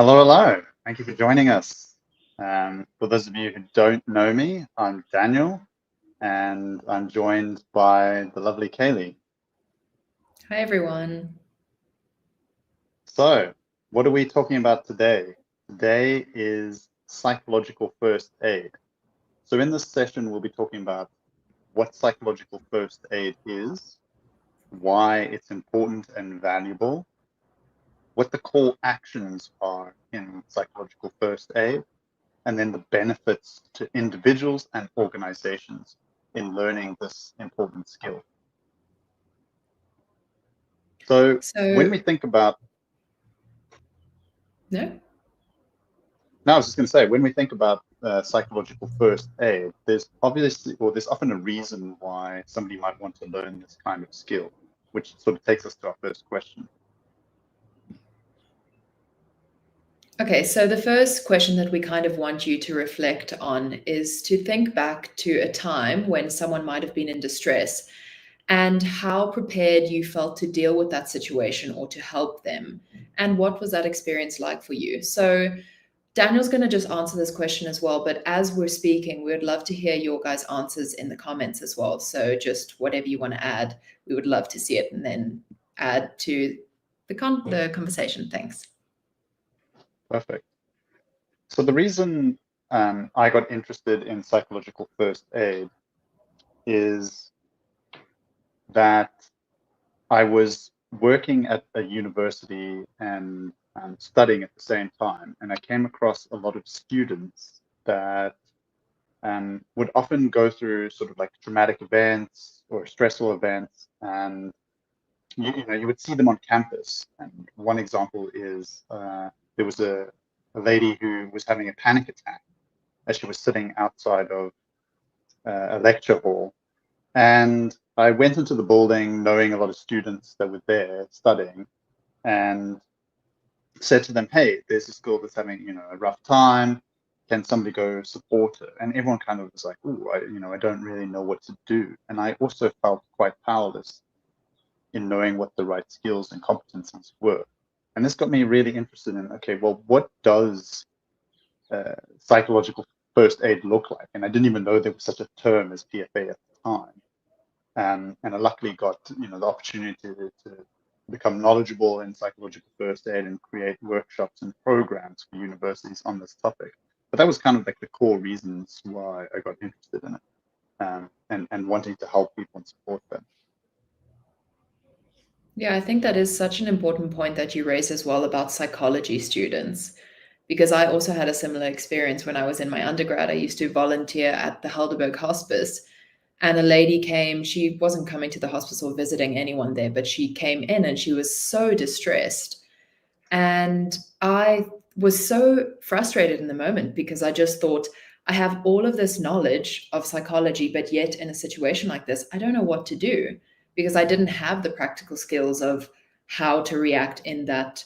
Hello, hello. Thank you for joining us. For those of you who don't know me, I'm Daniel, and I'm joined by the lovely Kaylee. Hi, everyone. So, what are we talking about today? Today is psychological first aid. So, in this session, we'll be talking about what psychological first aid is, why it's important and valuable, what the core actions are in psychological first aid, and then the benefits to individuals and organizations in learning this important skill. So when So, we think about, no? now I was just going to say, when we think about psychological first aid, there's obviously, or there's often a reason why somebody might want to learn this kind of skill, which sort of takes us to our first question. Okay, so the first question that we kind of want you to reflect on is to think back to a time when someone might have been in distress and how prepared you felt to deal with that situation or to help them. And what was that experience like for you? So, Daniel's going to just answer this question as well, but as we're speaking, we would love to hear your guys' answers in the comments as well. So, just whatever you want to add, we would love to see it and then add to the conversation. Thanks. Perfect. So the reason I got interested in psychological first aid is that I was working at a university and studying at the same time, and I came across a lot of students that would often go through sort of like traumatic events or stressful events, and you would see them on campus. And one example is there was a lady who was having a panic attack as she was sitting outside of a lecture hall. And I went into the building knowing a lot of students that were there studying and said to them, hey, there's this girl that's having, a rough time. Can somebody go support her? And everyone kind of was like, oh, I don't really know what to do. And I also felt quite powerless in knowing what the right skills and competencies were. And this got me really interested in, okay, well, what does psychological first aid look like? And I didn't even know there was such a term as PFA at the time. And I luckily got the opportunity to become knowledgeable in psychological first aid and create workshops and programs for universities on this topic. But that was kind of like the core reasons why I got interested in it, and wanting to help people and support them. Yeah, I think that is such an important point that you raise as well about psychology students, because I also had a similar experience when I was in my undergrad. I used to volunteer at the Helderberg Hospice, and a lady came. She wasn't coming to the hospice or visiting anyone there, but she came in and she was so distressed. And I was so frustrated in the moment because I just thought, I have all of this knowledge of psychology, but yet in a situation like this, I don't know what to do because I didn't have the practical skills of how to react in that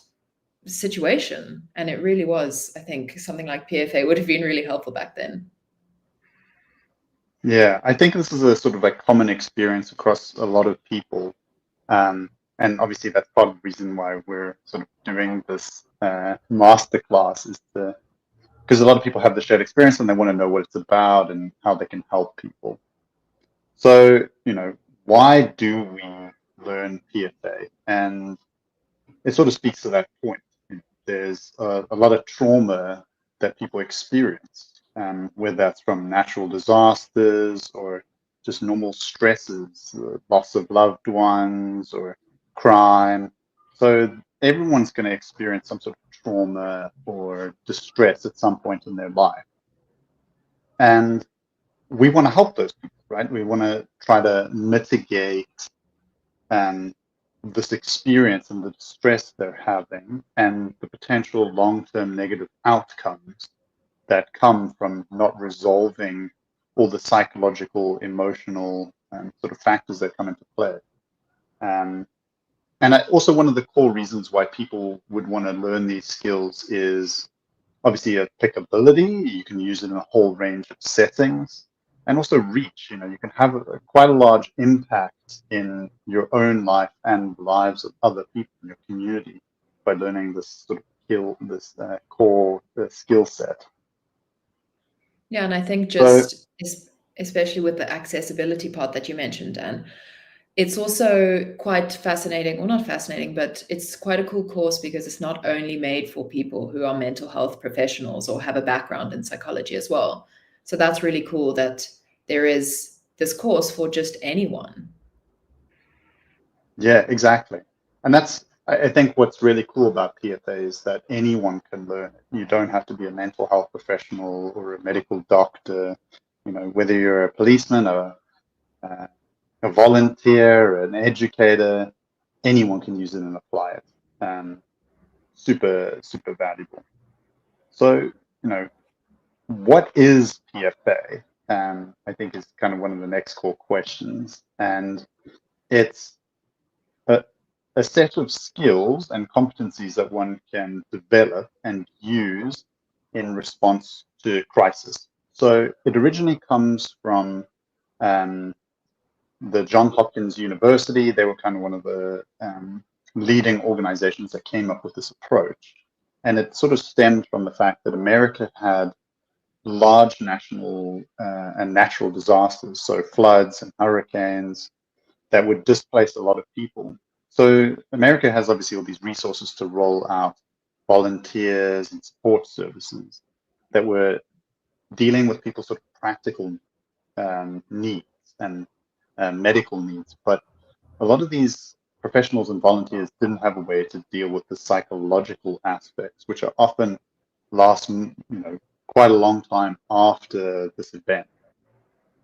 situation. And it really was, I think, something like PFA would have been really helpful back then. Yeah, I think this is a sort of like common experience across a lot of people. And obviously that's part of the reason why we're sort of doing this masterclass is because a lot of people have the shared experience and they want to know what it's about and how they can help people. So, why do we learn PFA? And it sort of speaks to that point. There's a lot of trauma that people experience, whether that's from natural disasters or just normal stresses, loss of loved ones or crime. So everyone's going to experience some sort of trauma or distress at some point in their life. And we want to help those people, right? We want to try to mitigate um, this experience and the distress they're having and the potential long-term negative outcomes that come from not resolving all the psychological, emotional sort of factors that come into play. Um, and also one of the core reasons why people would want to learn these skills is obviously applicability. You can use it in a whole range of settings, and also reach. You can have quite a large impact in your own life and lives of other people in your community by learning this sort of core skill set. Yeah, and I think So especially with the accessibility part that you mentioned, Dan, it's also quite fascinating, or not fascinating, but it's quite a cool course because it's not only made for people who are mental health professionals or have a background in psychology as well. So that's really cool that there is this course for just anyone. yeah, exactly. And I think what's really cool about PFA is that anyone can learn it. You don't have to be a mental health professional or a medical doctor. Whether you're a policeman or a volunteer, an educator, anyone can use it and apply it. Super, super valuable. So, what is PFA? I think is kind of one of the next core questions. And it's a set of skills and competencies that one can develop and use in response to crisis. So it originally comes from the Johns Hopkins University. They were kind of one of the leading organizations that came up with this approach. And it sort of stemmed from the fact that America had large national and natural disasters, so floods and hurricanes that would displace a lot of people. So America has obviously all these resources to roll out volunteers and support services that were dealing with people's sort of practical needs and medical needs. But a lot of these professionals and volunteers didn't have a way to deal with the psychological aspects, which are often last, quite a long time after this event.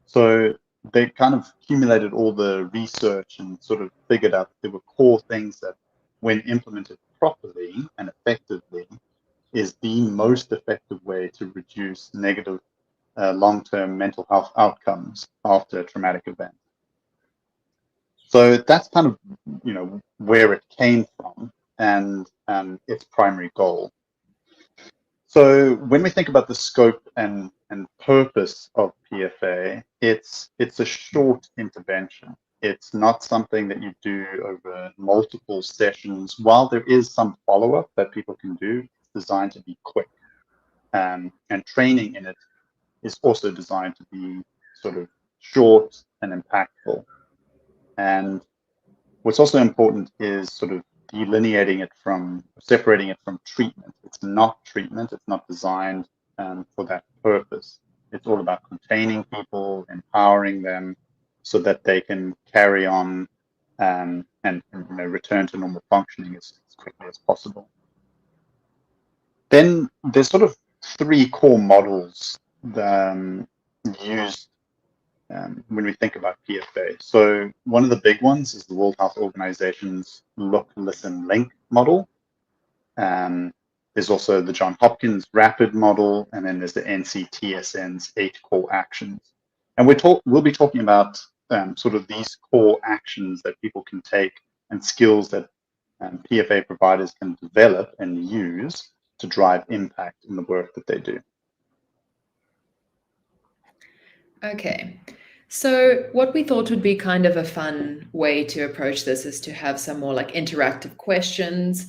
So they kind of accumulated all the research and sort of figured out there were core things that, when implemented properly and effectively, is the most effective way to reduce negative long-term mental health outcomes after a traumatic event. So that's kind of, where it came from and its primary goal. So when we think about the scope and purpose of PFA, it's a short intervention. It's not something that you do over multiple sessions. While there is some follow-up that people can do, it's designed to be quick. And training in it is also designed to be sort of short and impactful. And what's also important is sort of separating it from treatment. It's not treatment. It's not designed for that purpose. It's all about containing people, empowering them so that they can carry on and return to normal functioning as quickly as possible. Then there's sort of three core models used when we think about PFA. So one of the big ones is the World Health Organization's Look, Listen, Link model. There's also the Johns Hopkins Rapid model, and then there's the NCTSN's 8 core actions. And we'll be talking about sort of these core actions that people can take and skills that PFA providers can develop and use to drive impact in the work that they do. Okay. So what we thought would be kind of a fun way to approach this is to have some more like interactive questions.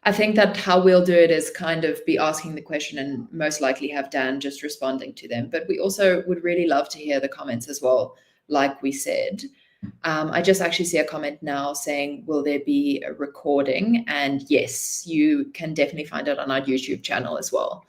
I think that how we'll do it is kind of be asking the question and most likely have Dan just responding to them. But we also would really love to hear the comments as well, like we said. I just actually see a comment now saying, will there be a recording? And yes, you can definitely find it on our YouTube channel as well.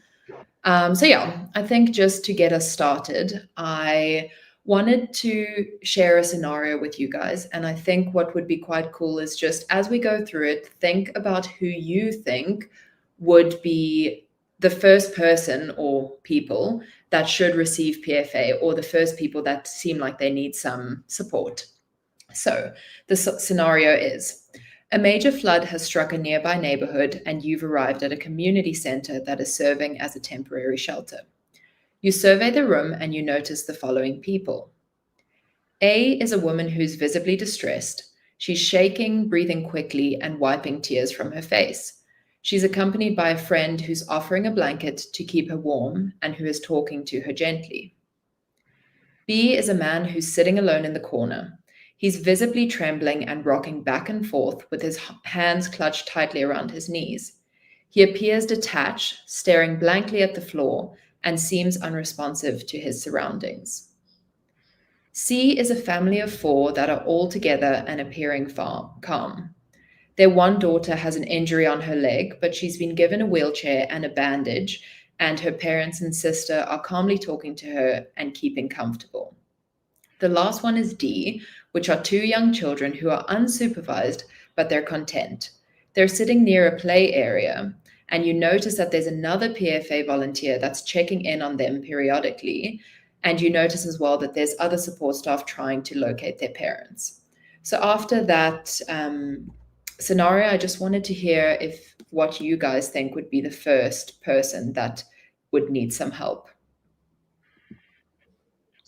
So yeah, I think just to get us started, I wanted to share a scenario with you guys. And I think what would be quite cool is just as we go through it, think about who you think would be the first person or people that should receive PFA, or the first people that seem like they need some support. So the scenario is: a major flood has struck a nearby neighborhood, and you've arrived at a community center that is serving as a temporary shelter. You survey the room and you notice the following people. A is a woman who's visibly distressed. She's shaking, breathing quickly, and wiping tears from her face. She's accompanied by a friend who's offering a blanket to keep her warm and who is talking to her gently. B is a man who's sitting alone in the corner. He's visibly trembling and rocking back and forth with his hands clutched tightly around his knees. He appears detached, staring blankly at the floor, and seems unresponsive to his surroundings. C is a family of 4 that are all together and appearing calm. Their one daughter has an injury on her leg, but she's been given a wheelchair and a bandage, and her parents and sister are calmly talking to her and keeping comfortable. The last one is D, which are 2 young children who are unsupervised, but they're content. They're sitting near a play area, and you notice that there's another PFA volunteer that's checking in on them periodically, and you notice as well that there's other support staff trying to locate their parents. So after that scenario, I just wanted to hear if what you guys think would be the first person that would need some help.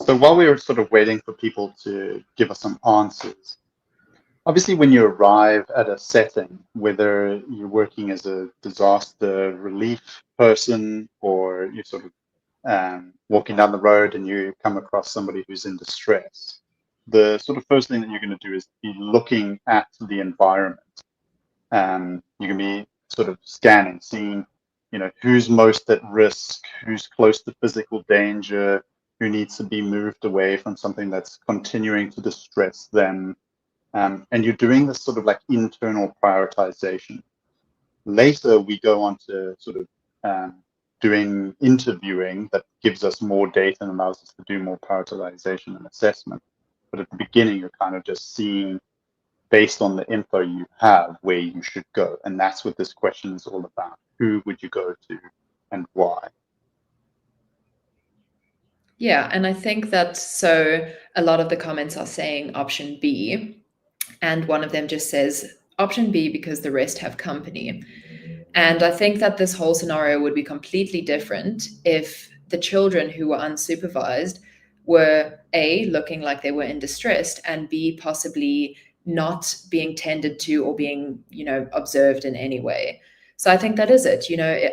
So while we were sort of waiting for people to give us some answers, obviously when you arrive at a setting, whether you're working as a disaster relief person or you're sort of walking down the road and you come across somebody who's in distress, the sort of first thing that you're going to do is be looking at the environment. You can be sort of scanning, seeing, who's most at risk, who's close to physical danger, who needs to be moved away from something that's continuing to distress them. And you're doing this sort of like internal prioritization. Later, we go on to sort of doing interviewing that gives us more data and allows us to do more prioritization and assessment. But at the beginning, you're kind of just seeing, based on the info you have, where you should go. And that's what this question is all about. Who would you go to and why? Yeah, and I think that so a lot of the comments are saying option B, and one of them just says option B because the rest have company. And I think that this whole scenario would be completely different if the children who were unsupervised were A, looking like they were in distress, and B, possibly not being tended to or being, observed in any way. So I think that is it.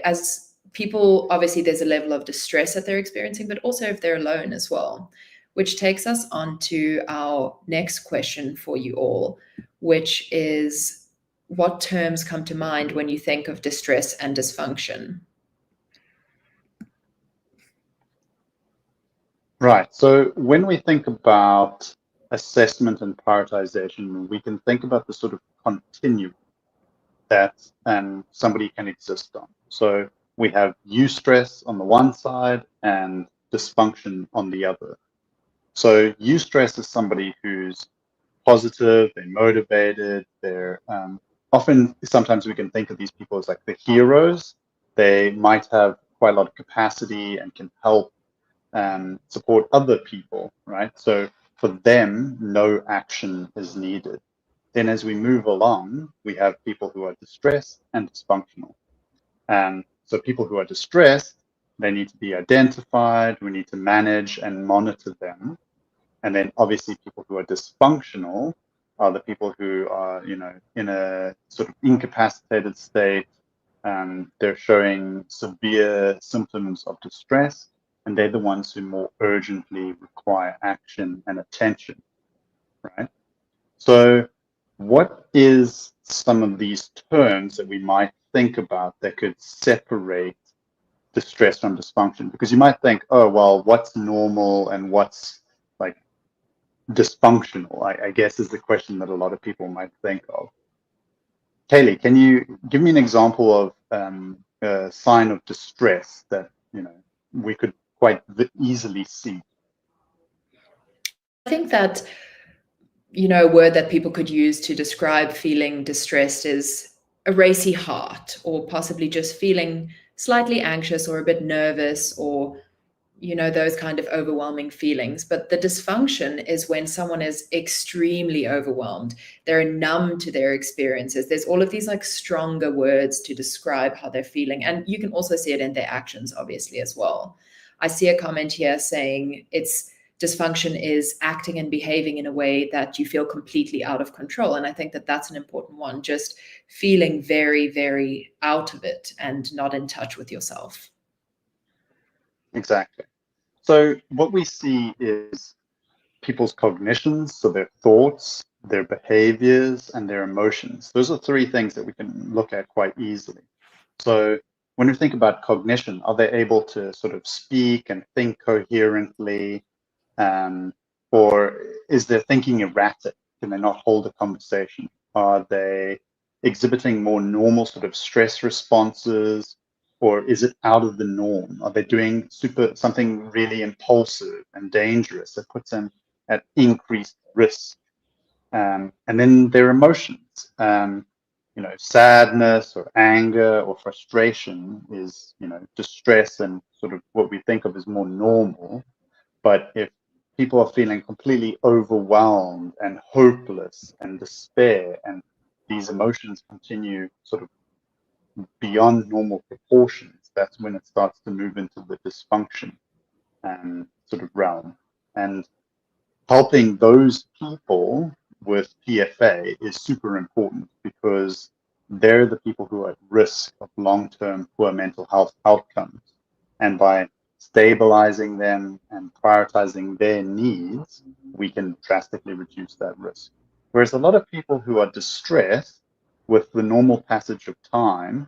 As people, obviously there's a level of distress that they're experiencing, but also if they're alone as well, which takes us on to our next question for you all, which is, what terms come to mind when you think of distress and dysfunction? Right. So when we think about assessment and prioritization, we can think about the sort of continuum that somebody can exist on. So we have eustress on the one side and dysfunction on the other. So eustress is somebody who's positive, they're motivated, they're often, sometimes we can think of these people as like the heroes. They might have quite a lot of capacity and can help support other people, right? So for them, no action is needed. Then as we move along, we have people who are distressed and dysfunctional. So people who are distressed, they need to be identified, we need to manage and monitor them. And then obviously people who are dysfunctional are the people who are, in a sort of incapacitated state. They're showing severe symptoms of distress, and they're the ones who more urgently require action and attention, right? So what is some of these terms that we might think about that could separate distress from dysfunction? Because you might think, oh, well, what's normal and what's like dysfunctional, I guess is the question that a lot of people might think of. Kaylee, can you give me an example of a sign of distress that we could quite easily see? I think that, a word that people could use to describe feeling distressed is a racy heart, or possibly just feeling slightly anxious or a bit nervous, or those kind of overwhelming feelings. But the dysfunction is when someone is extremely overwhelmed. They're numb to their experiences. There's all of these like stronger words to describe how they're feeling. And you can also see it in their actions, obviously, as well. I see a comment here saying dysfunction is acting and behaving in a way that you feel completely out of control. And I think that that's an important one, just feeling very, very out of it and not in touch with yourself. Exactly. So what we see is people's cognitions, so their thoughts, their behaviors, and their emotions. Those are 3 things that we can look at quite easily. So when we think about cognition, are they able to sort of speak and think coherently? Or is their thinking erratic? Can they not hold a conversation? Are they exhibiting more normal sort of stress responses, or is it out of the norm? Are they doing something really impulsive and dangerous that puts them at increased risk? And then their emotions, sadness or anger or frustration is, distress and sort of what we think of as more normal. But if people are feeling completely overwhelmed and hopeless and despair, and these emotions continue sort of beyond normal proportions, that's when it starts to move into the dysfunction sort of realm. And helping those people with PFA is super important because they're the people who are at risk of long-term poor mental health outcomes. And by stabilizing them and prioritizing their needs, we can drastically reduce that risk. Whereas a lot of people who are distressed with the normal passage of time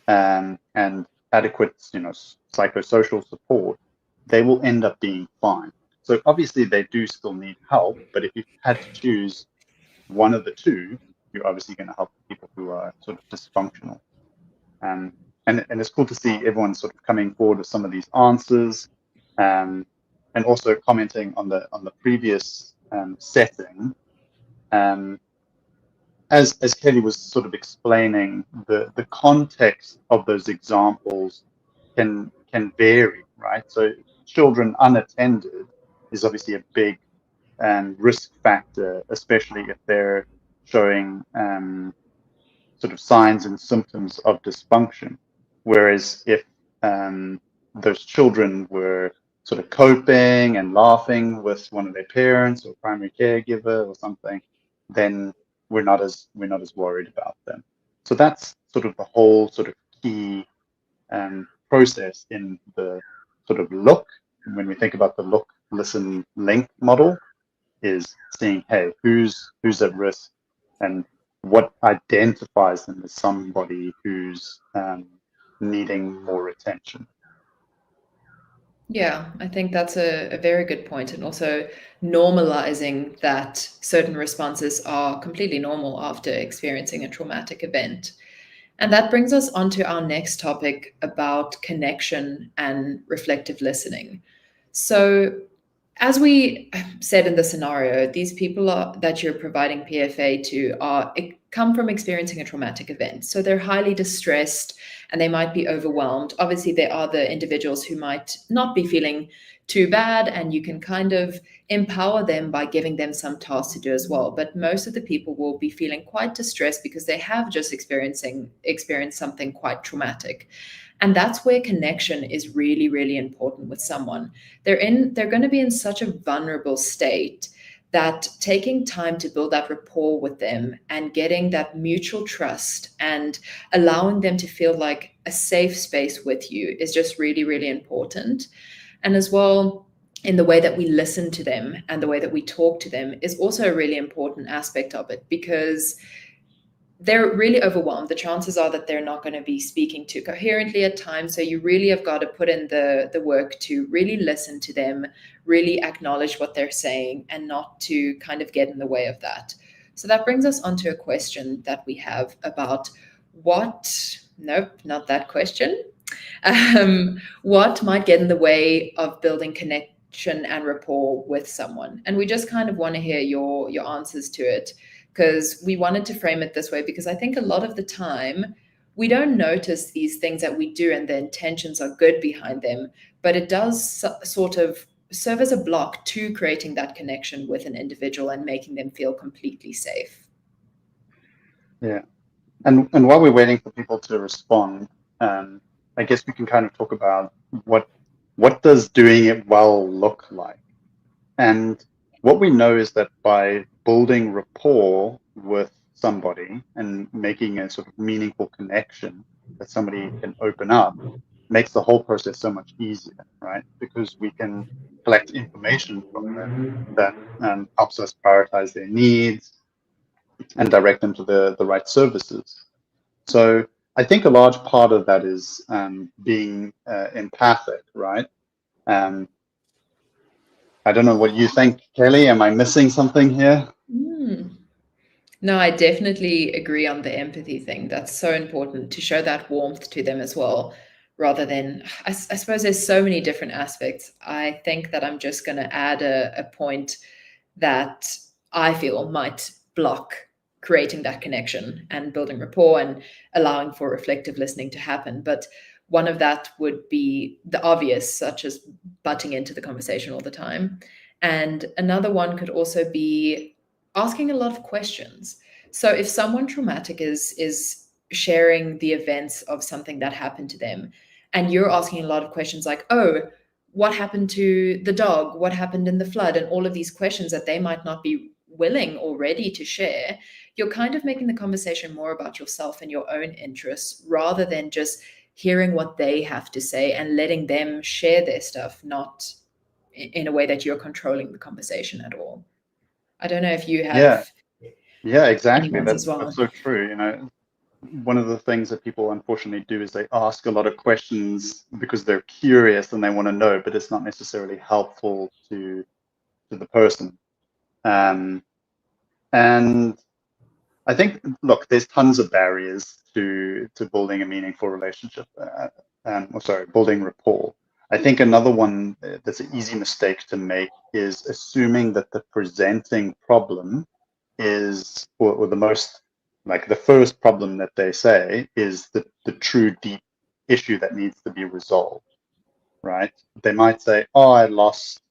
and adequate, psychosocial support, they will end up being fine. So obviously they do still need help, but if you had to choose one of the two, you're obviously going to help the people who are sort of dysfunctional. And it's cool to see everyone sort of coming forward with some of these answers, and also commenting on the previous setting. As Kelly was sort of explaining, the context of those examples can vary, right? So children unattended is obviously a big risk factor, especially if they're showing sort of signs and symptoms of dysfunction. Whereas if those children were sort of coping and laughing with one of their parents or primary caregiver or something, then we're not as worried about them. So that's sort of the whole sort of key process in the sort of look. When we think about the look, listen, link model, is seeing, hey, who's at risk and what identifies them as somebody who's needing more attention. Yeah, I think that's a very good point. And also normalizing that certain responses are completely normal after experiencing a traumatic event. And that brings us on to our next topic about connection and reflective listening. So, as we said in the scenario, these people that you're providing PFA to come from experiencing a traumatic event. So they're highly distressed and they might be overwhelmed. Obviously, there are the individuals who might not be feeling too bad, and you can kind of empower them by giving them some tasks to do as well. But most of the people will be feeling quite distressed because they have just experienced something quite traumatic. And that's where connection is really, really important with someone. They're going to be in such a vulnerable state that taking time to build that rapport with them and getting that mutual trust and allowing them to feel like a safe space with you is just really, really important. And as well, in the way that we listen to them and the way that we talk to them is also a really important aspect of it, because they're really overwhelmed. The chances are that they're not going to be speaking too coherently at times. So you really have got to put in the work to really listen to them, really acknowledge what they're saying, and not to kind of get in the way of that. So that brings us onto a question that we have about nope, not that question. What might get in the way of building connection and rapport with someone? And we just kind of want to hear your answers to it, because we wanted to frame it this way, because I think a lot of the time we don't notice these things that we do and the intentions are good behind them, but it does sort of serve as a block to creating that connection with an individual and making them feel completely safe. Yeah. And while we're waiting for people to respond, I guess we can kind of talk about what does doing it well look like? And what we know is that by building rapport with somebody and making a sort of meaningful connection that somebody can open up, makes the whole process so much easier, right? Because we can collect information from them that helps us prioritize their needs and direct them to the right services. So I think a large part of that is being empathic, right? Um, I don't know what you think, Kelly. Am I missing something here? Mm. No, I definitely agree on the empathy thing. That's so important to show that warmth to them as well, rather than, I suppose there's so many different aspects. I think that I'm just going to add a point that I feel might block creating that connection and building rapport and allowing for reflective listening to happen. But one of that would be the obvious, such as butting into the conversation all the time. And another one could also be asking a lot of questions. So if someone traumatic is sharing the events of something that happened to them, and you're asking a lot of questions like, oh, what happened to the dog? What happened in the flood? And all of these questions that they might not be willing or ready to share, you're kind of making the conversation more about yourself and your own interests rather than just hearing what they have to say and letting them share their stuff, not in a way that you're controlling the conversation at all. I don't know if you Yeah, have yeah, any exactly. ones as That's well. so true. You know, one of the things that people unfortunately do is they ask a lot of questions because they're curious and they want to know, but it's not necessarily helpful to the person. Um, and I think, look, there's tons of barriers to building a meaningful relationship, building rapport. I think another one that's an easy mistake to make is assuming that the presenting problem is, or the most, like the first problem that they say is the true deep issue that needs to be resolved, right? They might say, oh, I lost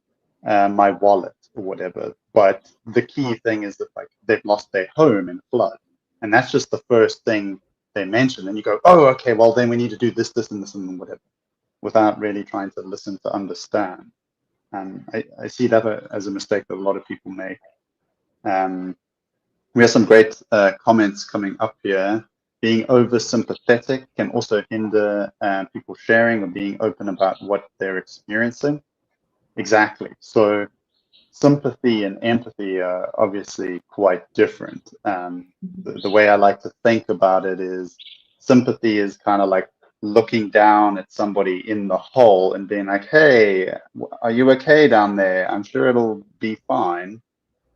my wallet or whatever. But the key thing is that like they've lost their home in flood, and that's just the first thing they mention. And you go, oh, okay, well then we need to do this, this, and this, and whatever, without really trying to listen to understand. And I see that as a mistake that a lot of people make. We have some great comments coming up here. Being over sympathetic can also hinder people sharing or being open about what they're experiencing. Exactly. So sympathy and empathy are obviously quite different. The way I like to think about it is sympathy is kind of like looking down at somebody in the hole and being like, hey, are you okay down there? I'm sure it'll be fine.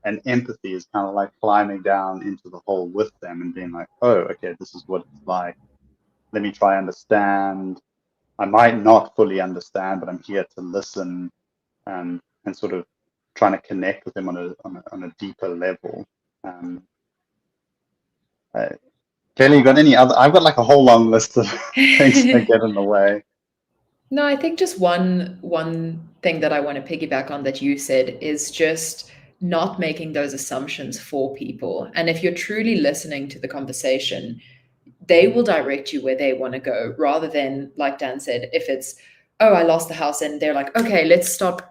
And empathy is kind of like climbing down into the hole with them and being like, oh, okay, this is what it's like. Let me try understand. I might not fully understand, but I'm here to listen and sort of trying to connect with them on a deeper level. Um, uh, Kelly, you got any other? I've got like a whole long list of things that get in the way. No, I think just one thing that I want to piggyback on that you said is just not making those assumptions for people. And if you're truly listening to the conversation, they will direct you where they want to go rather than, like Dan said, if it's, oh, I lost the house, and they're like, okay, let's start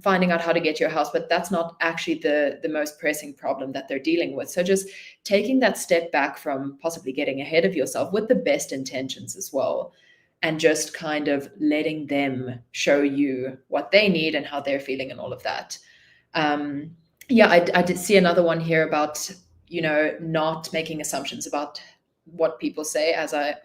finding out how to get your house. But that's not actually the most pressing problem that they're dealing with. So just taking that step back from possibly getting ahead of yourself with the best intentions as well, and just kind of letting them show you what they need and how they're feeling and all of that. Um, yeah, I did see another one here about, not making assumptions about what people say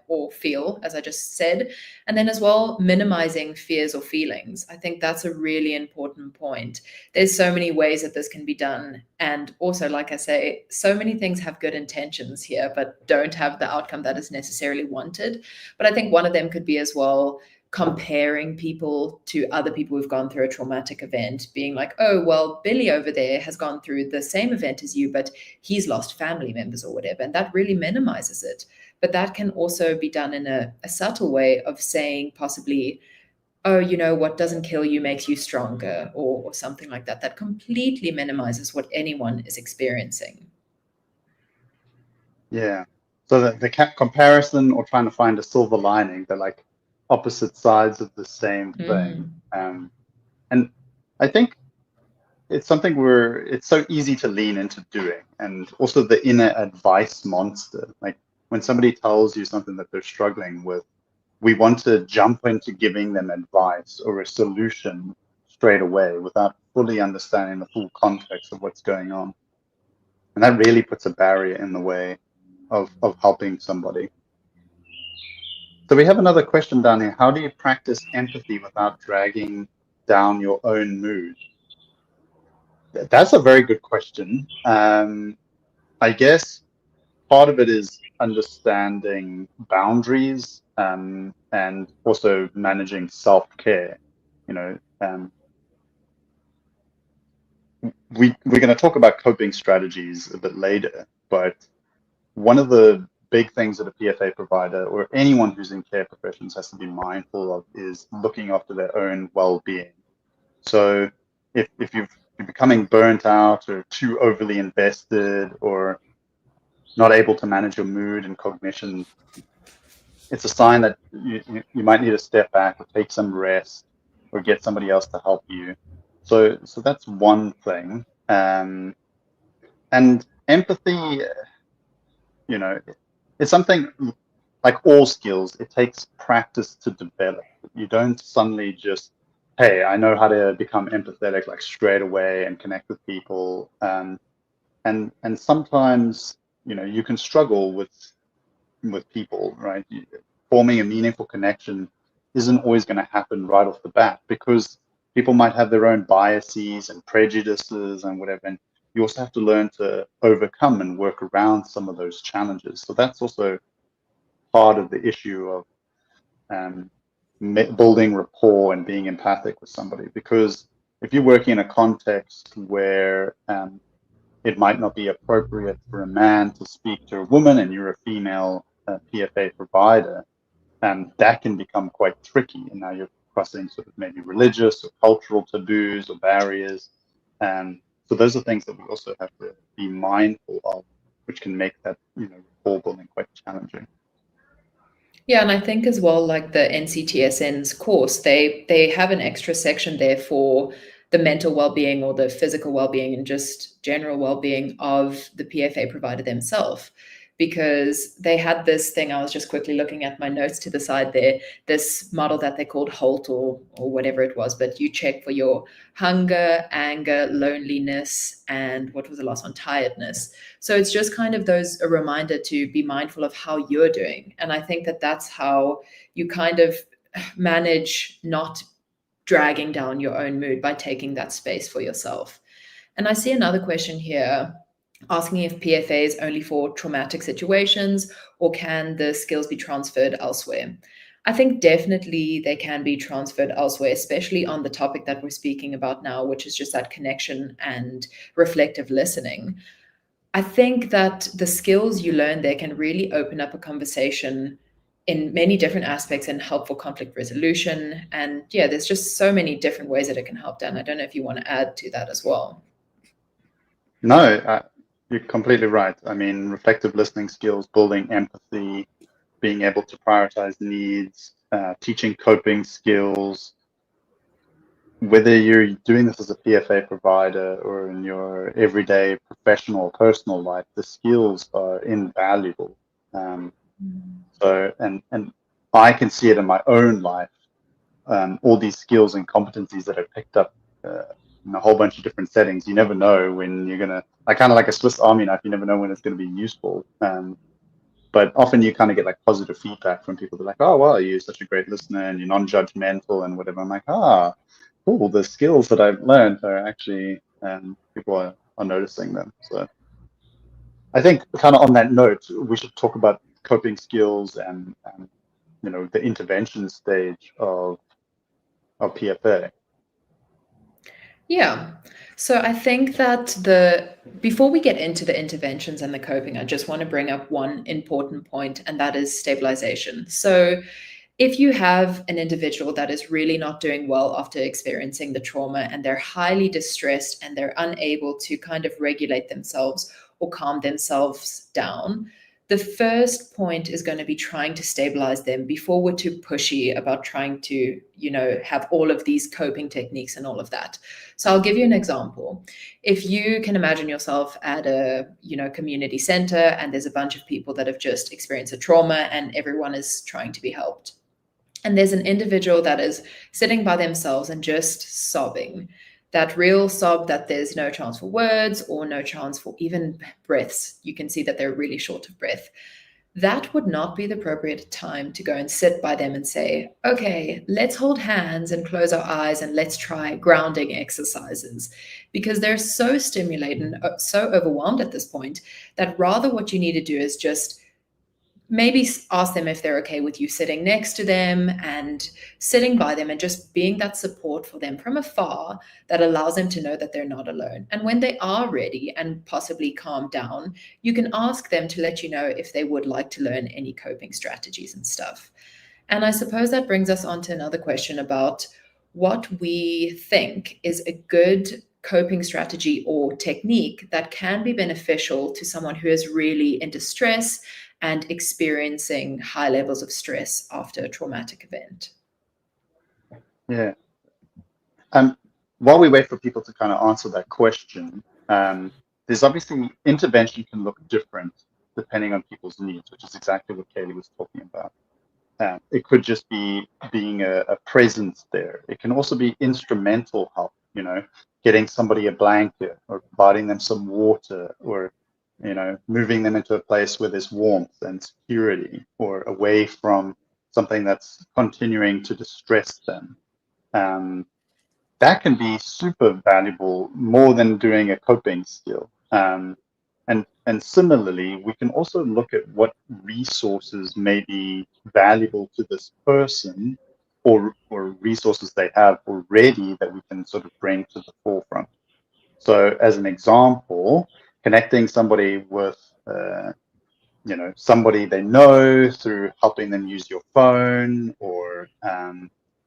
or feel, as I just said. And then as well, minimizing fears or feelings. I think that's a really important point. There's so many ways that this can be done. And also, like I say, so many things have good intentions here, but don't have the outcome that is necessarily wanted. But I think one of them could be as well comparing people to other people who've gone through a traumatic event, being like, oh, well, Billy over there has gone through the same event as you, but he's lost family members or whatever. And that really minimizes it. But that can also be done in a subtle way of saying possibly, oh, what doesn't kill you makes you stronger, or something like that. That completely minimizes what anyone is experiencing. Yeah. So the comparison or trying to find a silver lining, they're like opposite sides of the same thing. Mm. And I think it's something it's so easy to lean into doing. And also the inner advice monster. Like when somebody tells you something that they're struggling with, we want to jump into giving them advice or a solution straight away without fully understanding the full context of what's going on. And that really puts a barrier in the way of helping somebody. So we have another question down here. How do you practice empathy without dragging down your own mood? That's a very good question. I guess part of it is understanding boundaries, and also managing self-care. You know, we're going to talk about coping strategies a bit later, but one of the big things that a PFA provider or anyone who's in care professions has to be mindful of is looking after their own well-being. So if you're becoming burnt out or too overly invested or not able to manage your mood and cognition, it's a sign that you might need to step back or take some rest or get somebody else to help you. So that's one thing. And empathy, you know, it's something like all skills, it takes practice to develop. You don't suddenly just, hey, I know how to become empathetic like straight away and connect with people. And sometimes, you can struggle with people, right? Forming a meaningful connection isn't always going to happen right off the bat because people might have their own biases and prejudices and whatever. And you also have to learn to overcome and work around some of those challenges. So that's also part of the issue of um, building rapport and being empathic with somebody. Because if you're working in a context where it might not be appropriate for a man to speak to a woman and you're a female PFA provider, that can become quite tricky. And now you're crossing sort of maybe religious or cultural taboos or barriers. So those are things that we also have to be mindful of, which can make that, rapport building quite challenging. Yeah, and I think as well, like the NCTSN's course, they have an extra section there for the mental well-being or the physical well-being and just general well-being of the PFA provider themselves. Because they had this thing, I was just quickly looking at my notes to the side there, this model that they called HALT or whatever it was, but you check for your hunger, anger, loneliness, and what was the last one? Tiredness. So it's just kind of a reminder to be mindful of how you're doing. And I think that that's how you kind of manage not dragging down your own mood by taking that space for yourself. And I see another question here asking if PFA is only for traumatic situations or can the skills be transferred elsewhere? I think definitely they can be transferred elsewhere, especially on the topic that we're speaking about now, which is just that connection and reflective listening. I think that the skills you learn there can really open up a conversation in many different aspects and help for conflict resolution. And yeah, there's just so many different ways that it can help, Dan. I don't know if you want to add to that as well. No, you're completely right. I mean, reflective listening skills, building empathy, being able to prioritize needs, teaching coping skills, whether you're doing this as a PFA provider or in your everyday professional or personal life, the skills are invaluable. And I can see it in my own life, all these skills and competencies that I've picked up in a whole bunch of different settings. You never know when you're gonna, like kind of like a Swiss Army knife. You never know when it's going to be useful. But often you kind of get like positive feedback from people. They're like, "Oh, well, you're such a great listener and you're non-judgmental and whatever." I'm like, cool. The skills that I've learned are actually people are noticing them. So I think kind of on that note, we should talk about coping skills and the intervention stage of PFA. Yeah. So I think that before we get into the interventions and the coping, I just want to bring up one important point, and that is stabilization. So if you have an individual that is really not doing well after experiencing the trauma and they're highly distressed and they're unable to kind of regulate themselves or calm themselves down, the first point is going to be trying to stabilize them before we're too pushy about trying to, have all of these coping techniques and all of that. So I'll give you an example. If you can imagine yourself at a, community center and there's a bunch of people that have just experienced a trauma and everyone is trying to be helped. And there's an individual that is sitting by themselves and just sobbing. That real sob that there's no chance for words or no chance for even breaths. You can see that they're really short of breath. that would not be the appropriate time to go and sit by them and say, okay, let's hold hands and close our eyes and let's try grounding exercises. Because they're so stimulated and so overwhelmed at this point that rather what you need to do is just maybe ask them if they're okay with you sitting next to them and sitting by them and just being that support for them from afar that allows them to know that they're not alone. And when they are ready and possibly calm down, you can ask them to let you know if they would like to learn any coping strategies and stuff. And I suppose that brings us on to another question about what we think is a good coping strategy or technique that can be beneficial to someone who is really in distress and experiencing high levels of stress after a traumatic event. Yeah. While we wait for people to kind of answer that question, there's obviously intervention can look different depending on people's needs, which is exactly what Kaylee was talking about. It could just be being a presence there. It can also be instrumental help, getting somebody a blanket or providing them some water or, moving them into a place where there's warmth and security or away from something that's continuing to distress them. That can be super valuable, more than doing a coping skill. And similarly, we can also look at what resources may be valuable to this person or resources they have already that we can sort of bring to the forefront. So as an example, connecting somebody with, somebody they know through helping them use your phone, or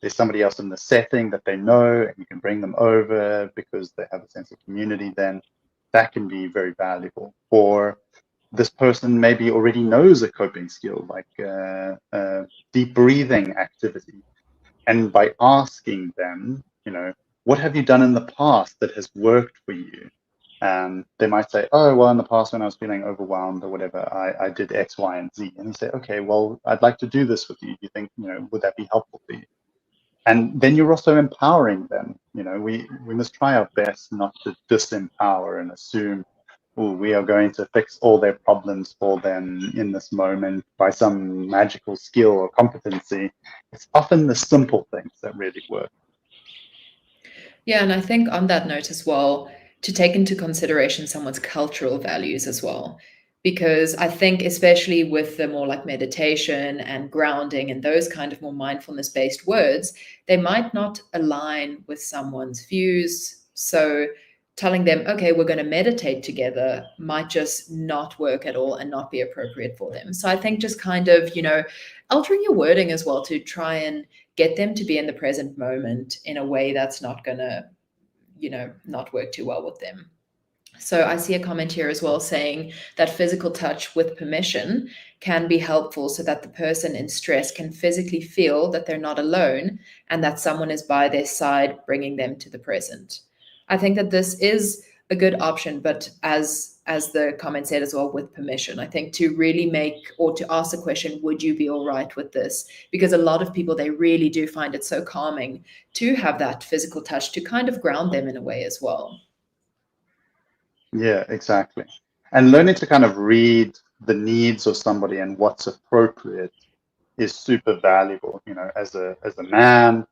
there's somebody else in the setting that they know and you can bring them over because they have a sense of community, then that can be very valuable. Or this person maybe already knows a coping skill like deep breathing activity. And by asking them, what have you done in the past that has worked for you? They might say, oh, well, in the past when I was feeling overwhelmed or whatever, I did X, Y, and Z. And you say, okay, well, I'd like to do this with you. Do you think, would that be helpful for you? And then you're also empowering them. We must try our best not to disempower and assume, oh, we are going to fix all their problems for them in this moment by some magical skill or competency. It's often the simple things that really work. Yeah, and I think on that note as well, to take into consideration someone's cultural values as well. Because I think, especially with the more like meditation and grounding and those kind of more mindfulness based words, they might not align with someone's views. So telling them, okay, we're going to meditate together might just not work at all and not be appropriate for them. So I think just kind of, altering your wording as well to try and get them to be in the present moment in a way that's not going to, not work too well with them. So I see a comment here as well saying that physical touch with permission can be helpful so that the person in stress can physically feel that they're not alone and that someone is by their side, bringing them to the present. I think that this is a good option, but as the comment said as well, with permission, I think to really make or to ask the question, would you be all right with this? Because a lot of people, they really do find it so calming to have that physical touch to kind of ground them in a way as well. Yeah, exactly. And learning to kind of read the needs of somebody and what's appropriate is super valuable. As a man,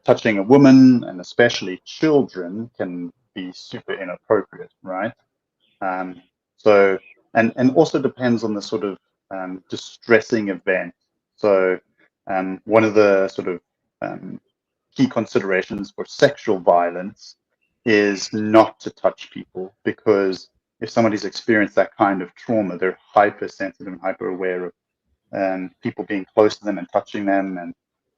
touching a woman and especially children can be super inappropriate, right? So, and also depends on the sort of distressing event. So, one of the sort of key considerations for sexual violence is not to touch people, because if somebody's experienced that kind of trauma, they're hypersensitive and hyper aware of people being close to them and touching them,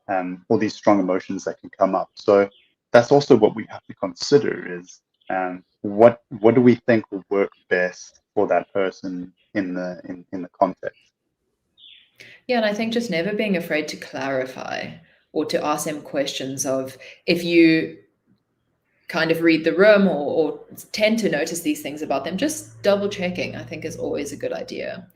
and all these strong emotions that can come up. So that's also what we have to consider is what do we think will work best for that person in the context. Yeah, and I think just never being afraid to clarify or to ask them questions of, if you kind of read the room or tend to notice these things about them, just double checking, I think, is always a good idea.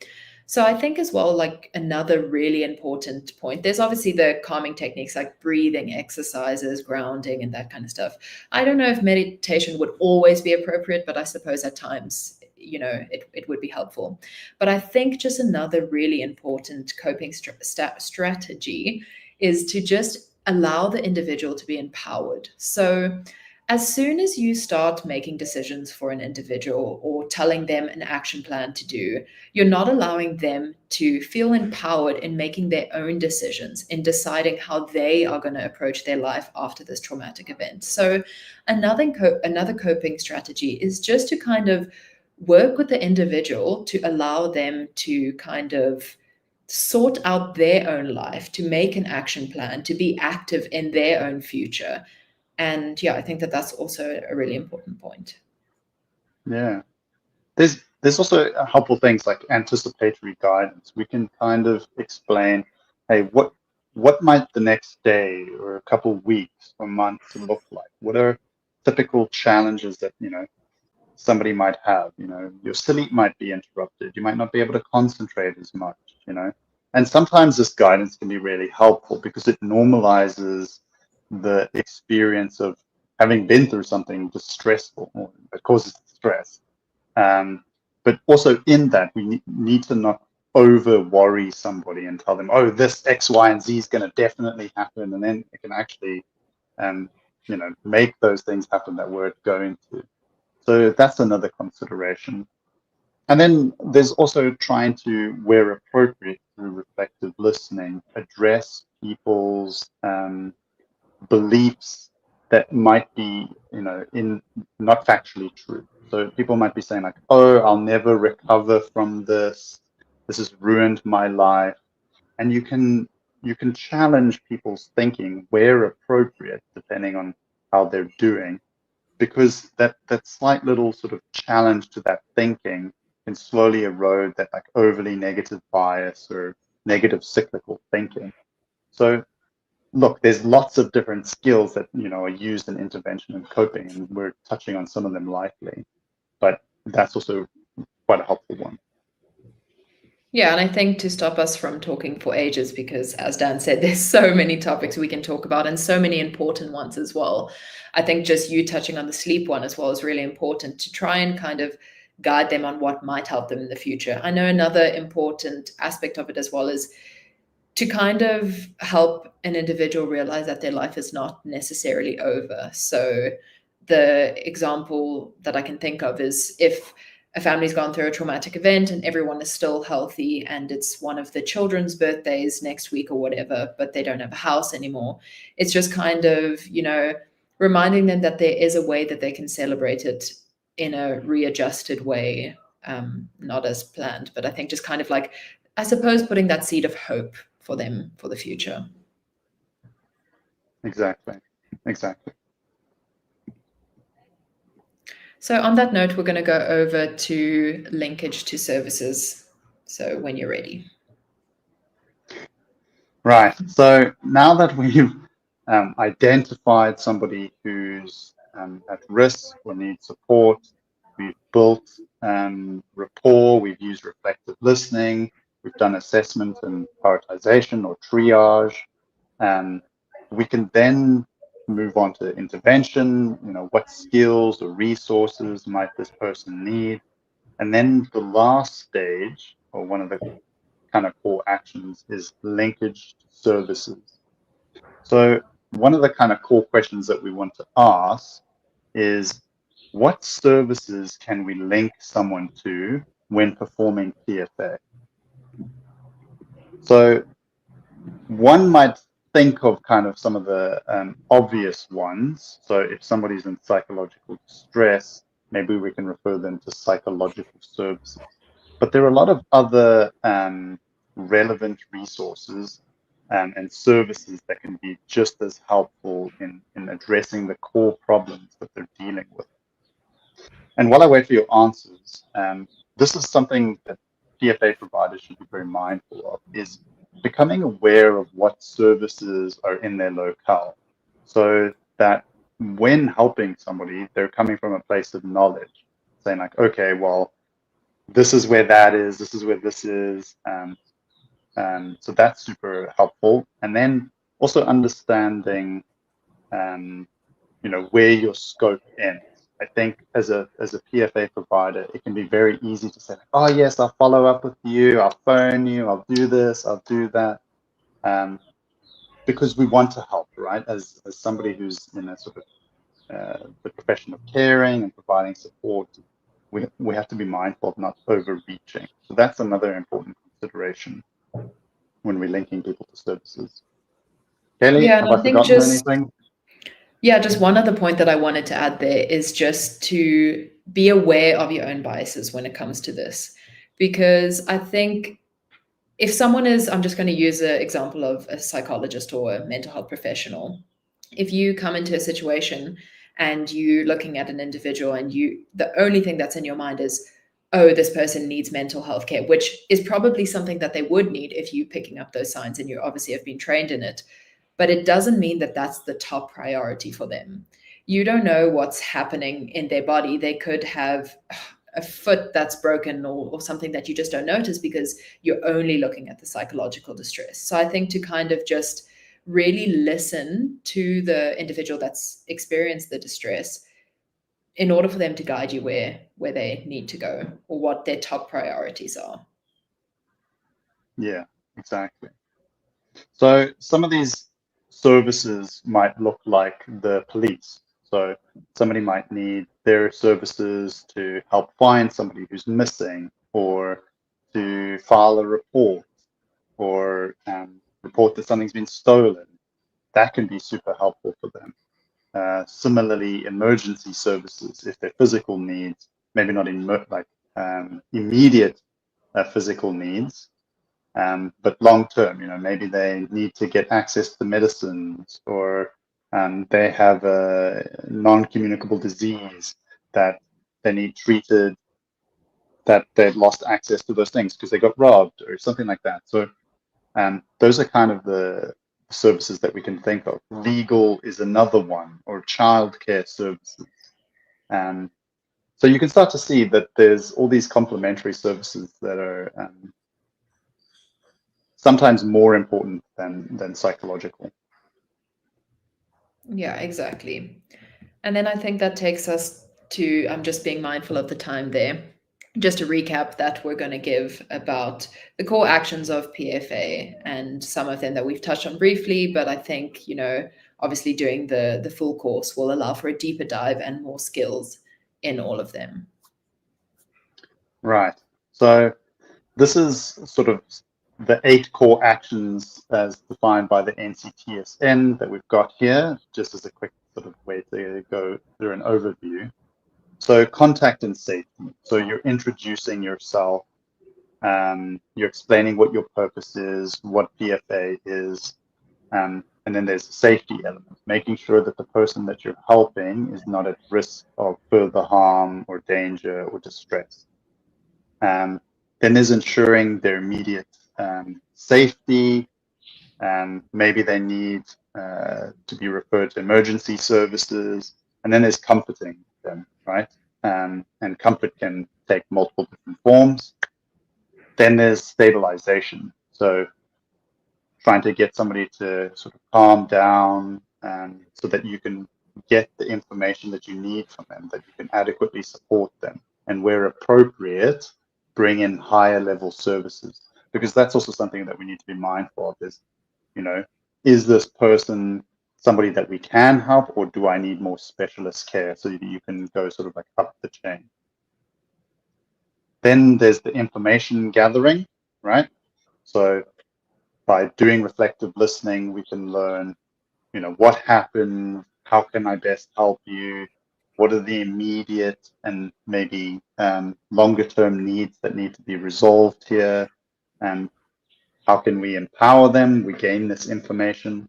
So I think as well, like another really important point, there's obviously the calming techniques like breathing exercises, grounding, and that kind of stuff. I don't know if meditation would always be appropriate, but I suppose at times, it would be helpful. But I think just another really important coping strategy is to just allow the individual to be empowered. So as soon as you start making decisions for an individual or telling them an action plan to do, you're not allowing them to feel empowered in making their own decisions, in deciding how they are going to approach their life after this traumatic event. So another coping strategy is just to kind of work with the individual to allow them to kind of sort out their own life, to make an action plan, to be active in their own future. And yeah, I think that that's also a really important point. Yeah. There's also helpful things like anticipatory guidance. We can kind of explain, hey, what might the next day or a couple of weeks or months look like? What are typical challenges that, somebody might have? Your sleep might be interrupted. You might not be able to concentrate as much, And sometimes this guidance can be really helpful because it normalizes the experience of having been through something distressful or that causes stress. But also in that, we need to not over worry somebody and tell them, oh, this X, Y, and Z is going to definitely happen. And then it can actually, make those things happen that we're going to. So that's another consideration. And then there's also trying to, where appropriate, through reflective listening, address people's beliefs that might be, in not factually true. So people might be saying like, oh, I'll never recover from this. This has ruined my life. And you can challenge people's thinking where appropriate, depending on how they're doing, because that slight little sort of challenge to that thinking can slowly erode that like overly negative bias or negative cyclical thinking. So look, there's lots of different skills that are used in intervention and coping, and we're touching on some of them lightly, but that's also quite a helpful one. Yeah, and I think to stop us from talking for ages, because as Dan said, there's so many topics we can talk about and so many important ones as well. I think just you touching on the sleep one as well is really important to try and kind of guide them on what might help them in the future. I know another important aspect of it as well is to kind of help an individual realize that their life is not necessarily over. So the example that I can think of is if a family's gone through a traumatic event and everyone is still healthy and it's one of the children's birthdays next week or whatever, but they don't have a house anymore. It's just kind of, reminding them that there is a way that they can celebrate it in a readjusted way, not as planned, but I think just kind of like, I suppose, putting that seed of hope for them for the future. Exactly. So on that note, we're going to go over to linkage to services. So when you're ready. Right. So now that we've identified somebody who's at risk or needs support, we've built rapport, we've used reflective listening, we've done assessment and prioritization or triage, we can then move on to intervention, what skills or resources might this person need? And then the last stage, or one of the kind of core actions, is linkage to services. So one of the kind of core questions that we want to ask is, what services can we link someone to when performing PFA? So one might think of kind of some of the obvious ones. So if somebody's in psychological distress, maybe we can refer them to psychological services. But there are a lot of other relevant resources and services that can be just as helpful in addressing the core problems that they're dealing with. And while I wait for your answers, this is something that PFA providers should be very mindful of, is becoming aware of what services are in their locale, so that when helping somebody, they're coming from a place of knowledge, saying like, okay, well, this is where that is, this is where this is. So that's super helpful. And then also understanding, where your scope ends. I think as a PFA provider, it can be very easy to say, oh yes, I'll follow up with you, I'll phone you, I'll do this, I'll do that, because we want to help, right? As somebody who's in a sort of the profession of caring and providing support, we have to be mindful of not overreaching. So that's another important consideration when we're linking people to services. Kelly, Yeah, have and I I think forgotten anything? just one other point that I wanted to add there is just to be aware of your own biases when it comes to this. Because I think if someone is, I'm just going to use an example of a psychologist or a mental health professional. If you come into a situation and you're looking at an individual and the only thing that's in your mind is, oh, this person needs mental health care, which is probably something that they would need if you're picking up those signs and you obviously have been trained in it. But it doesn't mean that that's the top priority for them. You don't know what's happening in their body. They could have a foot that's broken or something that you just don't notice because you're only looking at the psychological distress. So I think to kind of just really listen to the individual that's experienced the distress in order for them to guide you where they need to go or what their top priorities are. Yeah, exactly. So some of these services might look like the police. So somebody might need their services to help find somebody who's missing, or to file a report, or report that something's been stolen. That can be super helpful for them. Similarly, emergency services, if they're physical needs, maybe not immediate physical needs, but long term, maybe they need to get access to medicines, or they have a non-communicable disease that they need treated, that they've lost access to those things because they got robbed or something like that. So those are kind of the services that we can think of. Legal is another one, or childcare services. So you can start to see that there's all these complementary services that are sometimes more important than psychological. Yeah, exactly. And then I think that takes us to, I'm just being mindful of the time there. Just to recap that we're going to give about the core actions of PFA and some of them that we've touched on briefly, but I think, obviously doing the full course will allow for a deeper dive and more skills in all of them. Right. So this is sort of the 8 core actions as defined by the NCTSN that we've got here, just as a quick sort of way to go through an overview. So contact and safety. So you're introducing yourself, you're explaining what your purpose is, what PFA is, and then there's a safety element, making sure that the person that you're helping is not at risk of further harm or danger or distress. Then there's ensuring their immediate safety. Maybe they need to be referred to emergency services. And then there's comforting them, right? And comfort can take multiple different forms. Then there's stabilization. So trying to get somebody to sort of calm down, so that you can get the information that you need from them, that you can adequately support them, and where appropriate, bring in higher level services. Because that's also something that we need to be mindful of is, is this person somebody that we can help, or do I need more specialist care, so that you can go sort of like up the chain. Then there's the information gathering, right? So by doing reflective listening, we can learn, what happened, how can I best help you, what are the immediate and maybe longer term needs that need to be resolved here, and how can we empower them, we gain this information.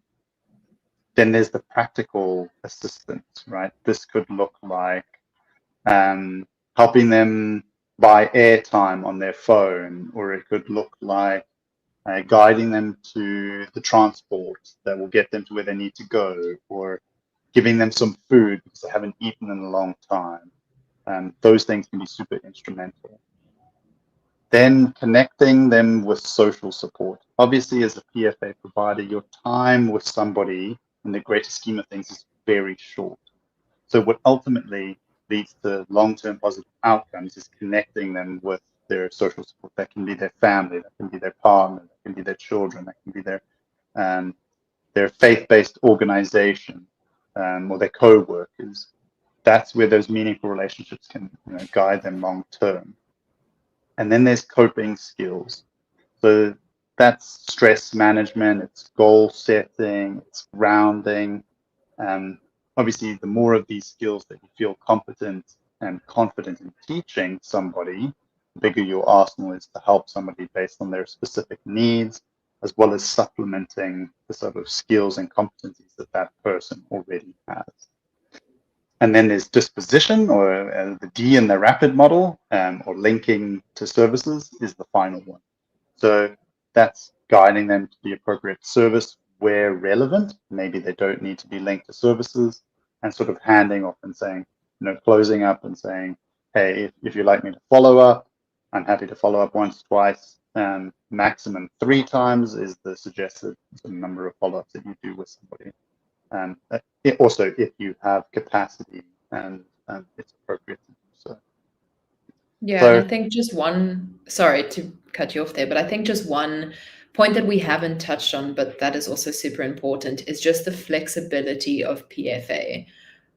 Then there's the practical assistance, right? This could look like helping them buy airtime on their phone, or it could look like guiding them to the transport that will get them to where they need to go, or giving them some food because they haven't eaten in a long time. Those things can be super instrumental. Then connecting them with social support. Obviously, as a PFA provider, your time with somebody in the greater scheme of things is very short. So what ultimately leads to long-term positive outcomes is connecting them with their social support. That can be their family, that can be their partner, that can be their children, that can be their faith-based organization, or their co-workers. That's where those meaningful relationships can guide them long-term. And then there's coping skills. So that's stress management, it's goal setting, it's grounding. Obviously, the more of these skills that you feel competent and confident in teaching somebody, the bigger your arsenal is to help somebody based on their specific needs, as well as supplementing the sort of skills and competencies that that person already has. And then there's disposition, or the D in the rapid model, or linking to services is the final one. So that's guiding them to the appropriate service where relevant. Maybe they don't need to be linked to services, and sort of handing off and saying, closing up and saying, hey, if you'd like me to follow up, I'm happy to follow up once, twice, maximum 3 times is the suggested number of follow-ups that you do with somebody. Also, if you have capacity and it's appropriate to do so. Yeah, So, and I think just one, sorry to cut you off there, but I think just one point that we haven't touched on, but that is also super important, is just the flexibility of PFA,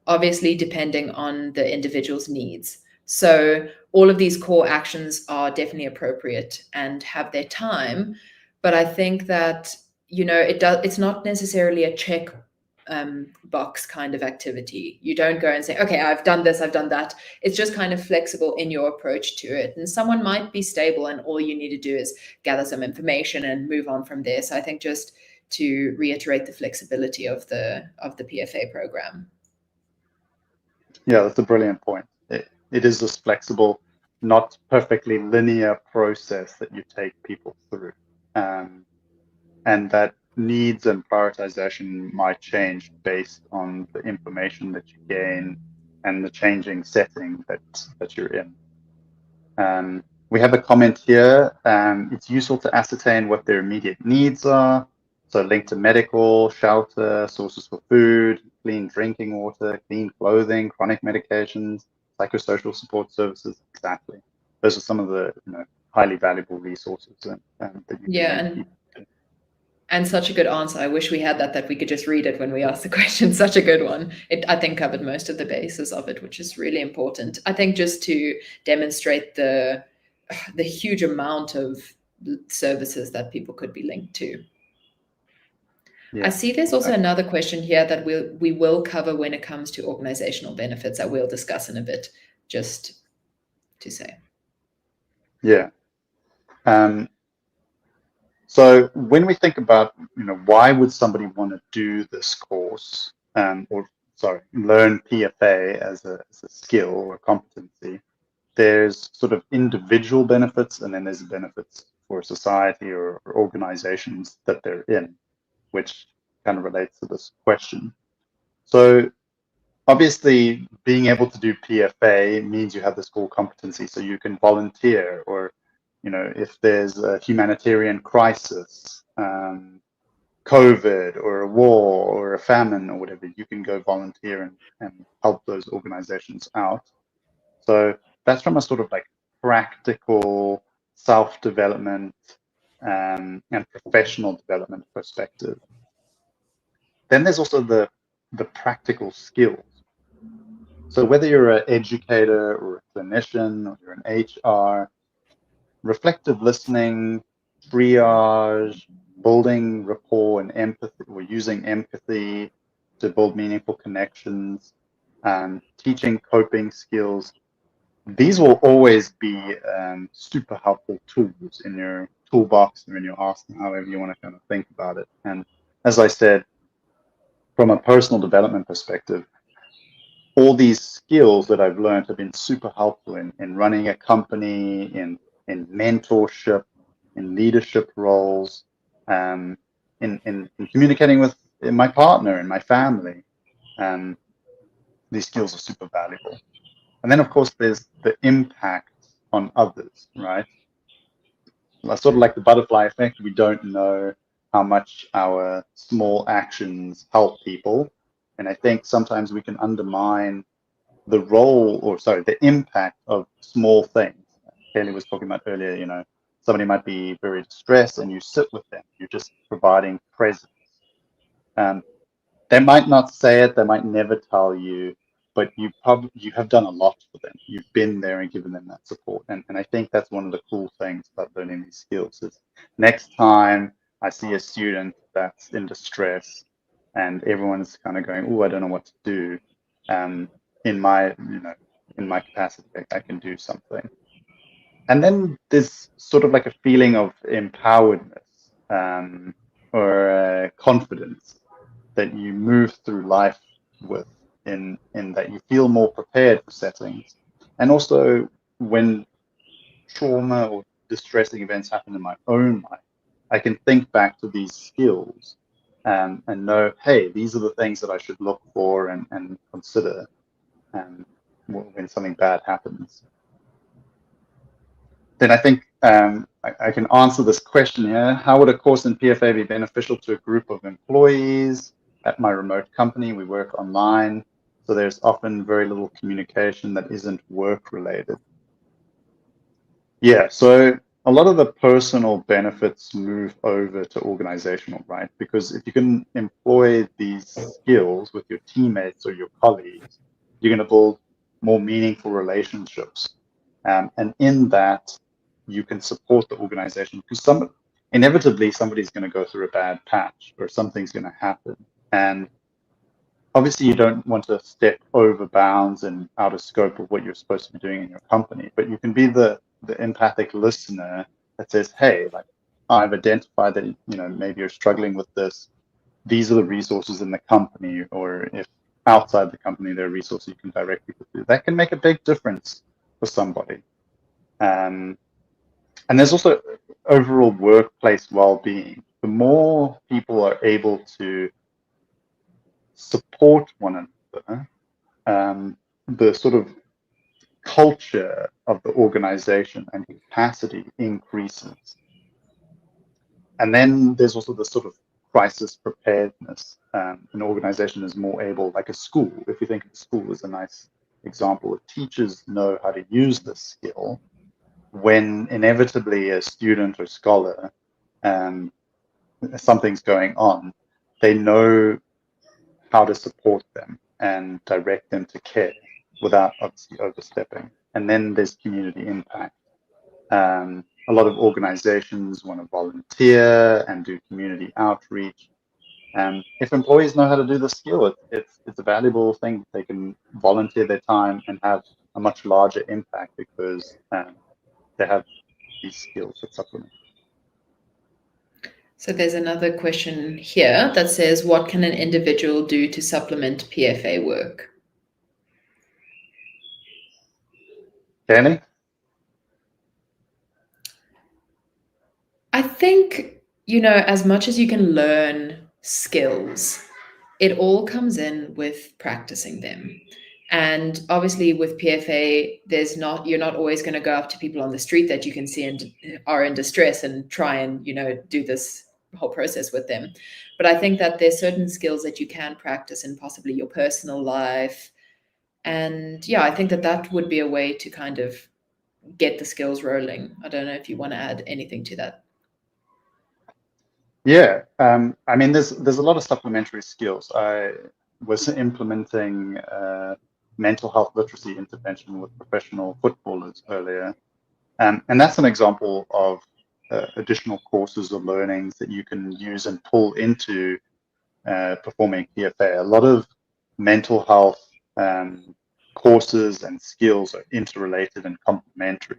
obviously depending on the individual's needs. So all of these core actions are definitely appropriate and have their time, but I think that, it's not necessarily a check box kind of activity. You don't go and say, okay, I've done this, I've done that. It's just kind of flexible in your approach to it. And someone might be stable and all you need to do is gather some information and move on from there. So I think just to reiterate the flexibility of the PFA program. Yeah, that's a brilliant point. It is this flexible, not perfectly linear process that you take people through. And that needs and prioritization might change based on the information that you gain and the changing setting that you're in. We have a comment here. It's useful to ascertain what their immediate needs are. So linked to medical, shelter, sources for food, clean drinking water, clean clothing, chronic medications, psychosocial support services. Exactly. Those are some of the highly valuable resources that you can link. And such a good answer. I wish we had that we could just read it when we ask the question. Such a good one. It, I think, covered most of the basis of it, which is really important. I think just to demonstrate the huge amount of services that people could be linked to. Yeah. I see there's also another question here that we will cover when it comes to organizational benefits that we'll discuss in a bit, just to say. Yeah. So when we think about, why would somebody want to do this course, learn PFA as a skill or a competency, there's sort of individual benefits, and then there's benefits for society or organizations that they're in, which kind of relates to this question. So obviously, being able to do PFA means you have this core competency, so you can volunteer, or if there's a humanitarian crisis, COVID or a war or a famine or whatever, you can go volunteer and help those organizations out. So that's from a sort of like practical self-development and professional development perspective. Then there's also the practical skills. So whether you're an educator or a clinician or you're an HR, reflective listening, triage, building rapport and empathy, or using empathy to build meaningful connections, teaching coping skills, these will always be super helpful tools in your toolbox or in your arsenal, however you want to kind of think about it. And as I said, from a personal development perspective, all these skills that I've learned have been super helpful in running a company, in mentorship, in leadership roles, in communicating with my partner and my family. These skills are super valuable. And then, of course, there's the impact on others, right? Sort of like the butterfly effect. We don't know how much our small actions help people. And I think sometimes we can undermine the impact of small things. Kaylee was talking about earlier, somebody might be very distressed and you sit with them. You're just providing presence. They might not say it, they might never tell you, but you have done a lot for them. You've been there and given them that support. And I think that's one of the cool things about learning these skills is next time I see a student that's in distress and everyone's kind of going, oh, I don't know what to do. In my capacity, I can do something. And then there's sort of like a feeling of empoweredness or confidence that you move through life with, in that you feel more prepared for settings. And also when trauma or distressing events happen in my own life, I can think back to these skills and know, hey, these are the things that I should look for and consider when something bad happens. Then I think I can answer this question here. How would a course in PFA be beneficial to a group of employees? At my remote company, we work online, so there's often very little communication that isn't work related. Yeah, so a lot of the personal benefits move over to organizational, right? Because if you can employ these skills with your teammates or your colleagues, you're going to build more meaningful relationships. And in that, you can support the organization because inevitably somebody's going to go through a bad patch or something's going to happen. And obviously you don't want to step over bounds and out of scope of what you're supposed to be doing in your company, but you can be the empathic listener that says, hey, like, I've identified that maybe you're struggling with this. These are the resources in the company, or if outside the company there are resources you can directly pursue. That can make a big difference for somebody. And there's also overall workplace well-being. The more people are able to support one another, the sort of culture of the organization and capacity increases. And then there's also the sort of crisis preparedness. An organization is more able, like a school, if you think of a school as a nice example, if teachers know how to use this skill, when inevitably a student or scholar, something's going on, they know how to support them and direct them to care without obviously overstepping. And then there's community impact. A lot of organizations want to volunteer and do community outreach. If employees know how to do the skill, it's a valuable thing. They can volunteer their time and have a much larger impact because they have these skills that supplement. So there's another question here that says, what can an individual do to supplement PFA work? Danny? I think, as much as you can learn skills, it all comes in with practicing them. And obviously with PFA, you're not always going to go up to people on the street that you can see and are in distress and try and, do this whole process with them. But I think that there's certain skills that you can practice in possibly your personal life. And yeah, I think that would be a way to kind of get the skills rolling. I don't know if you want to add anything to that. Yeah, I mean, there's a lot of supplementary skills. I was implementing mental health literacy intervention with professional footballers earlier, and that's an example of additional courses or learnings that you can use and pull into performing PFA. A lot of mental health courses and skills are interrelated and complementary.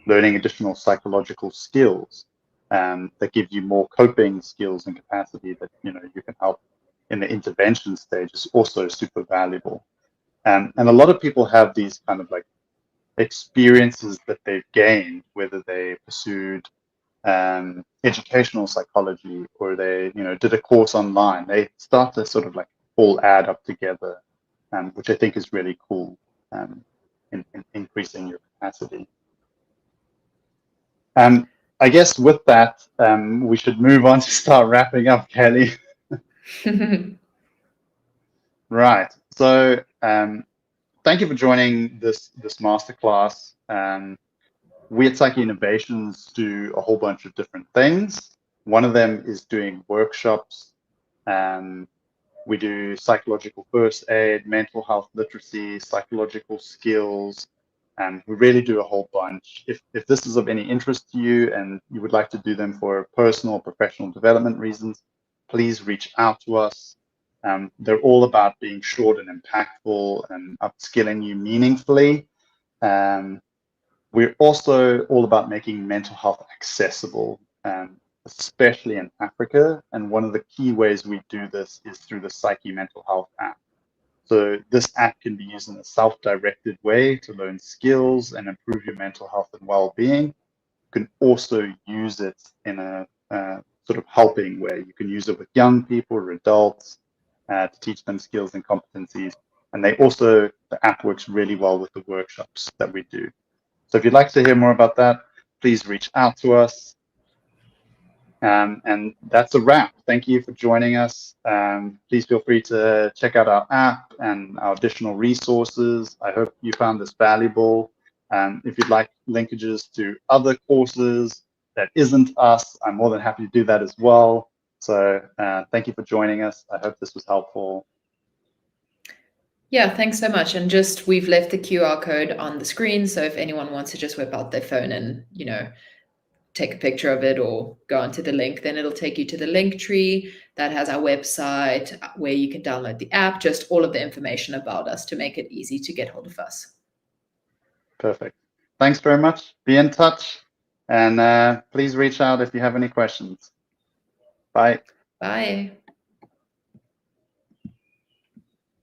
Learning additional psychological skills that give you more coping skills and capacity that you can help in the intervention stage is also super valuable. And a lot of people have these kind of like experiences that they've gained, whether they pursued educational psychology or they did a course online. They start to sort of like all add up together, which I think is really cool in increasing your capacity. I guess with that, we should move on to start wrapping up, Kelly. Right. So thank you for joining this masterclass. We at Psyche Innovations do a whole bunch of different things. One of them is doing workshops. We do psychological first aid, mental health literacy, psychological skills, and we really do a whole bunch. If this is of any interest to you and you would like to do them for personal or professional development reasons, please reach out to us. They're all about being short and impactful and upskilling you meaningfully. We're also all about making mental health accessible, especially in Africa. And one of the key ways we do this is through the Psyche mental health app. So this app can be used in a self-directed way to learn skills and improve your mental health and well-being. You can also use it in a sort of helping way. You can use it with young people or adults to teach them skills and competencies. And the app works really well with the workshops that we do. So if you'd like to hear more about that, please reach out to us. And that's a wrap. Thank you for joining us. Please feel free to check out our app and our additional resources. I hope you found this valuable. If you'd like linkages to other courses that isn't us, I'm more than happy to do that as well. So thank you for joining us. I hope this was helpful. Yeah, thanks so much. And just we've left the QR code on the screen. So if anyone wants to just whip out their phone and, take a picture of it or go onto the link, then it'll take you to the link tree that has our website where you can download the app, just all of the information about us to make it easy to get hold of us. Perfect. Thanks very much. Be in touch and please reach out if you have any questions. Bye. Bye.